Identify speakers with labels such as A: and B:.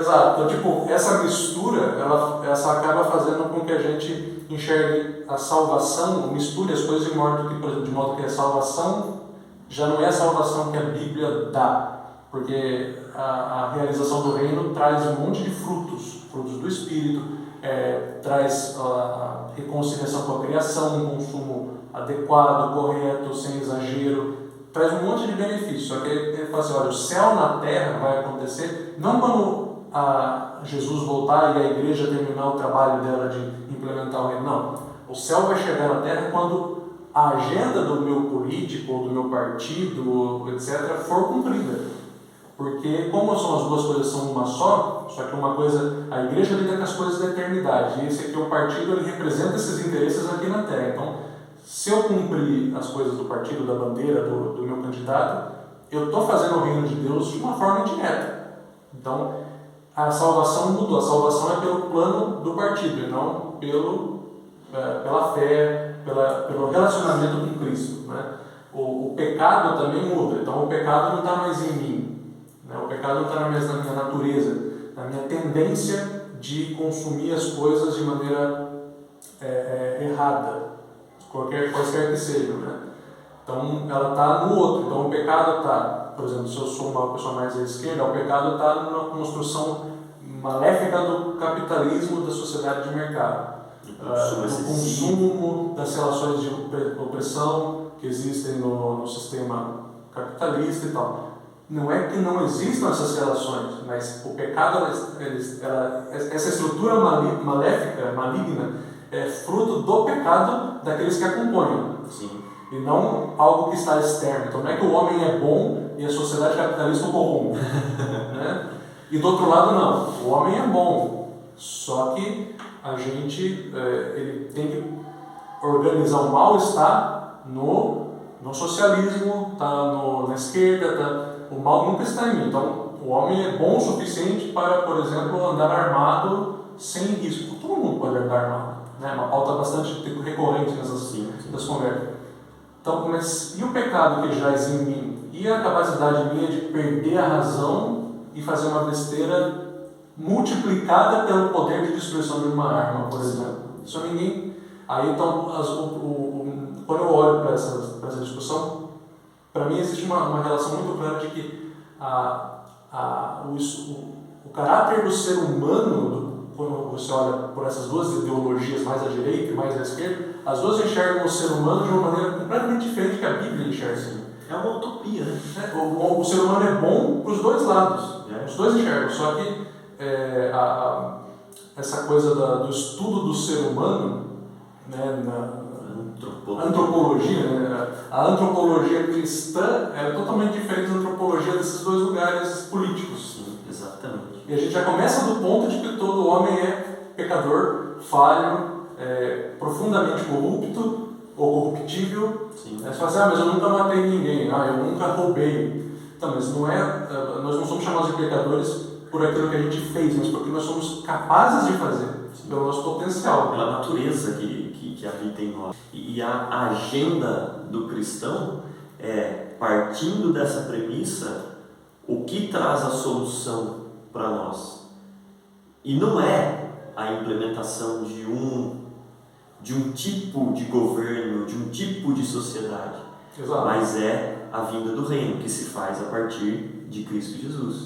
A: Exato. Então, tipo, essa mistura, essa acaba fazendo com que a gente enxergue a salvação, misture as coisas de modo que, por exemplo, de modo que a salvação já não é a salvação que a Bíblia dá, porque a realização do reino traz um monte de frutos do Espírito, traz a reconciliação com a criação, um consumo adequado, correto, sem exagero, traz um monte de benefícios. Só que ele fala assim, olha, o céu na terra vai acontecer, não quando Jesus voltar e a igreja terminar o trabalho dela de implementar o reino, não. O céu vai chegar na terra quando a agenda do meu político, ou do meu partido, etc., for cumprida. Porque como são as duas coisas são uma só que uma coisa, a igreja lida com as coisas da eternidade, e esse aqui, o partido, ele representa esses interesses aqui na terra. Então, se eu cumprir as coisas do partido, da bandeira, do meu candidato, eu estou fazendo o reino de Deus de uma forma indireta. Então, a salvação mudou. A salvação é pelo plano do partido, e não pela fé, pelo relacionamento com Cristo. Né? O pecado também muda. Então, o pecado não está mais em mim. Né? O pecado não está na minha natureza, na minha tendência de consumir as coisas de maneira errada, quaisquer que sejam. Né? Então, ela está no outro. Então, o pecado está, por exemplo, se eu sou uma pessoa mais à esquerda, o pecado está numa construção maléfica do capitalismo, da sociedade de mercado, do consumo, das relações de opressão que existem no sistema capitalista e tal. Não é que não existam essas relações, mas o pecado, essa estrutura maléfica, maligna, é fruto do pecado daqueles que a compõem.
B: Sim.
A: E não algo que está externo. Então não é que o homem é bom e a sociedade capitalista o corrompe. Né? E do outro lado não, o homem é bom, só que a gente ele tem que organizar o mal está no socialismo, está na esquerda, o mal nunca está em mim. Então o homem é bom o suficiente para, por exemplo, andar armado sem risco. Todo mundo pode andar armado, né? Uma pauta bastante recorrente nessas conversas. Então, mas e o pecado que jaz em mim? E a capacidade minha de perder a razão e fazer uma besteira multiplicada pelo poder de destruição de uma arma, por exemplo? Isso ninguém... Aí, então, quando eu olho para essa discussão, para mim existe uma relação muito clara de que o caráter do ser humano, quando você olha por essas duas ideologias, mais à direita e mais à esquerda, as duas enxergam o ser humano de uma maneira completamente diferente que a Bíblia enxerga.
B: É uma utopia, né?
A: O ser humano é bom para os dois lados. Os dois enxergam, só que essa coisa do estudo do ser humano, né, na antropologia, né, a antropologia cristã é totalmente diferente da antropologia desses dois lugares políticos.
B: Sim, exatamente.
A: E a gente já começa do ponto de que todo homem é pecador, falho, profundamente corrupto ou corruptível. Você fala assim, mas eu nunca matei ninguém, eu nunca roubei. Então, mas nós não somos chamados de pecadores por aquilo que a gente fez, mas porque nós somos capazes de fazer, pelo nosso potencial.
B: Pela natureza que habita em nós. E a agenda do cristão é, partindo dessa premissa, o que traz a solução para nós. E não é a implementação de um tipo de governo, de um tipo de sociedade.
A: Exato.
B: Mas é a vinda do reino, que se faz a partir de Cristo Jesus.